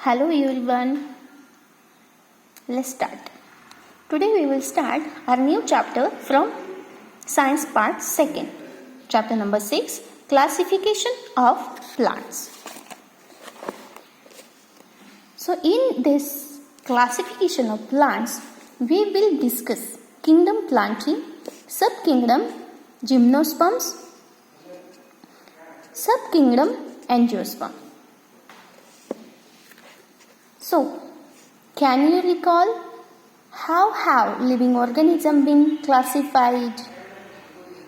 Hello everyone, let's start. Today we will start our new chapter from Science Part 2nd. Chapter number 6, Classification of Plants. So in this classification of plants, we will discuss kingdom Plantae, subkingdom Gymnosperms, subkingdom Angiosperm. So, can you recall how have living organisms been classified?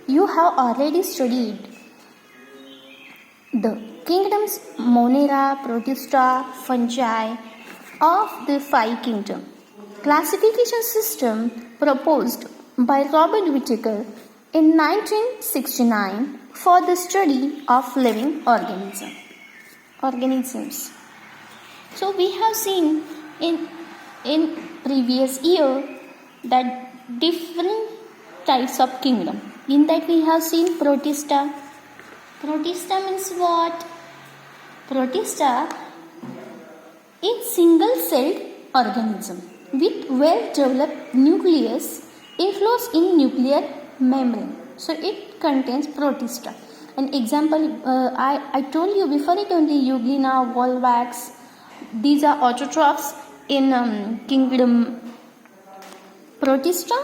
You have already studied the kingdoms Monera, Protista, Fungi of the 5 kingdoms. Classification system proposed by Robert Whittaker in 1969 for the study of living organisms. So we have seen in previous year that different types of kingdom. In that we have seen Protista. Protista means what? Protista is single-celled organism with well-developed nucleus enclosed in nuclear membrane. So it contains Protista. An example, I told you before it only Euglena, Volvax. These are autotrophs in kingdom Protista,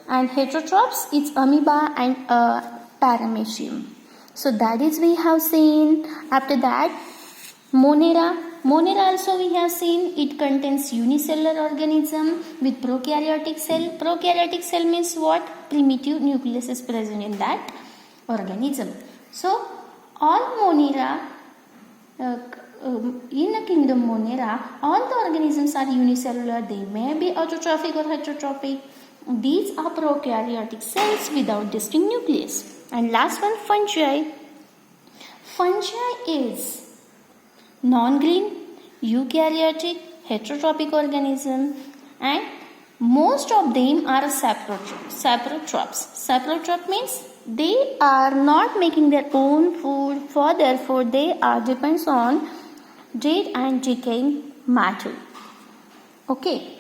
and heterotrophs it's amoeba and paramecium. So that is we have seen. After that, Monera also we have seen. It contains unicellular organism with prokaryotic cell. Prokaryotic cell means what? Primitive nucleus is present in that organism. So all Monera in the kingdom Monera, all the organisms are unicellular. They may be autotrophic or heterotrophic. These are prokaryotic cells without distinct nucleus. And last one, fungi. Fungi is non-green, eukaryotic, heterotrophic organism, and most of them are saprotrophs. Saprotroph means they are not making their own food, for therefore they are depends on dead and decaying matter. Okay.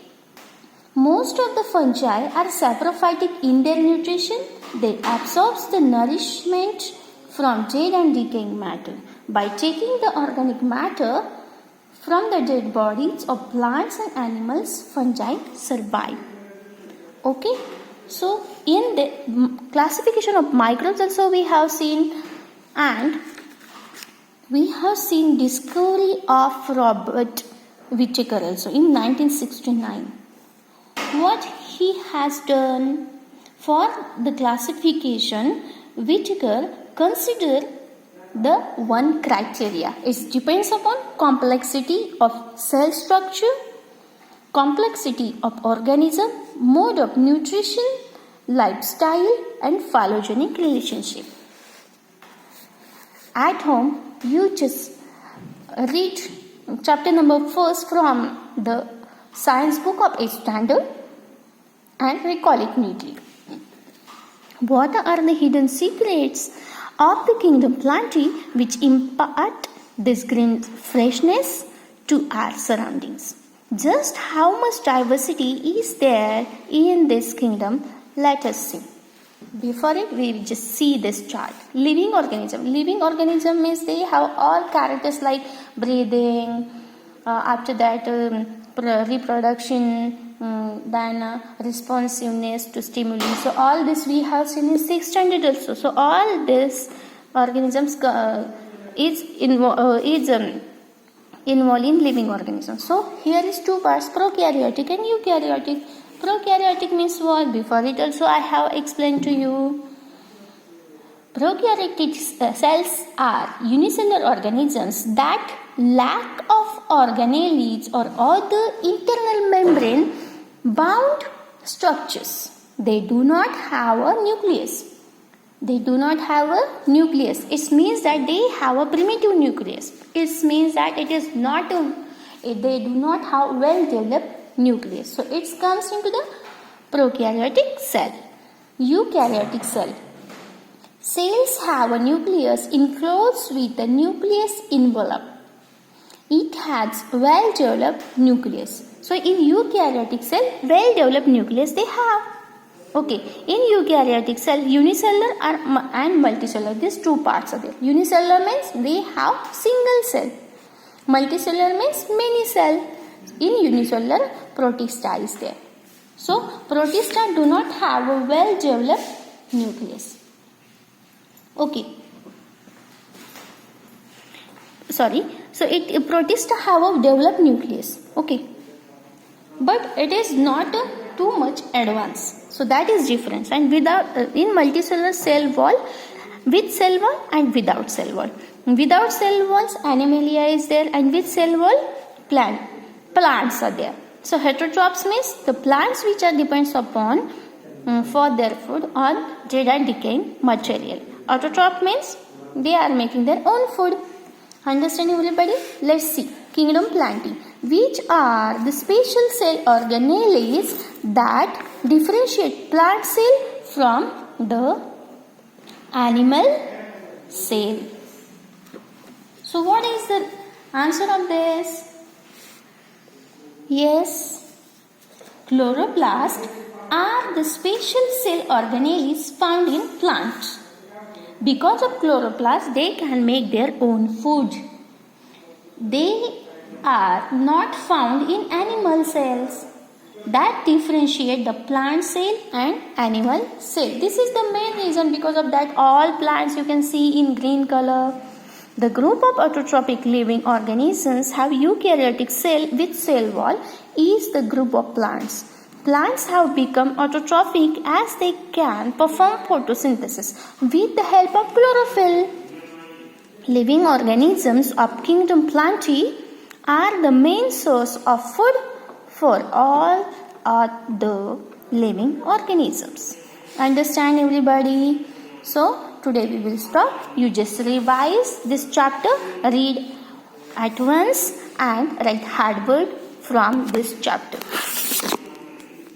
Most of the fungi are saprophytic in their nutrition. They absorb the nourishment from dead and decaying matter. By taking the organic matter from the dead bodies of plants and animals, fungi survive. Okay. So in the classification of microbes also we have seen, and we have seen discovery of Robert Whittaker also in 1969. What he has done for the classification, Whittaker considered the one criteria. It depends upon complexity of cell structure, complexity of organism, mode of nutrition, lifestyle, and phylogenetic relationship. At home, you just read chapter number 1 from the science book of 8th standard and recall it neatly. What are the hidden secrets of the kingdom Plantae which impart this green freshness to our surroundings? Just how much diversity is there in this kingdom? Let us see. Before it, we will just see this chart. Living organism. Living organism means they have all characters like breathing, after that reproduction, then responsiveness to stimuli. So all this we have seen in 6th standard also. So all these organisms is involved in living organisms. So here is 2 parts, prokaryotic and eukaryotic. Prokaryotic means what? Before it also I have explained to you. Prokaryotic cells are unicellular organisms that lack of organelles or other internal membrane bound structures. They do not have a nucleus. It means that they have a primitive nucleus. It means that they do not have well developed nucleus. So it comes into the prokaryotic cell. Eukaryotic cell. Cells have a nucleus enclosed with a nucleus envelope. it has well-developed nucleus. So in eukaryotic cell, well-developed nucleus they have. Okay, in eukaryotic cell, unicellular and multicellular, these two parts are there. Unicellular means they have single cell. Multicellular means many cell. In unicellular, protista is there. So protista do not have a well-developed nucleus. Okay. Sorry. So protista have a developed nucleus. Okay. But it is not too much advanced. So that is difference. And without in multicellular cell wall, with cell wall and without cell wall. Without cell walls, animalia is there, and with cell wall, plants are there. So heterotrophs means the plants which are depends upon for their food or they are decaying material. Autotroph means they are making their own food. Understanding everybody? Let's see. Kingdom Plantae, which are the special cell organelles that differentiate plant cell from the animal cell. So what is the answer of this? Yes, chloroplasts are the special cell organelles found in plants. Because of chloroplasts, they can make their own food. They are not found in animal cells that differentiate the plant cell and animal cell. This is the main reason. Because of that, all plants you can see in green color. The group of autotrophic living organisms have eukaryotic cell with cell wall is the group of plants. Plants have become autotrophic as they can perform photosynthesis with the help of chlorophyll. Living organisms of Kingdom Plantae are the main source of food for all the living organisms. Understand everybody? So today we will stop. You just revise this chapter, read at once and write hard word from this chapter.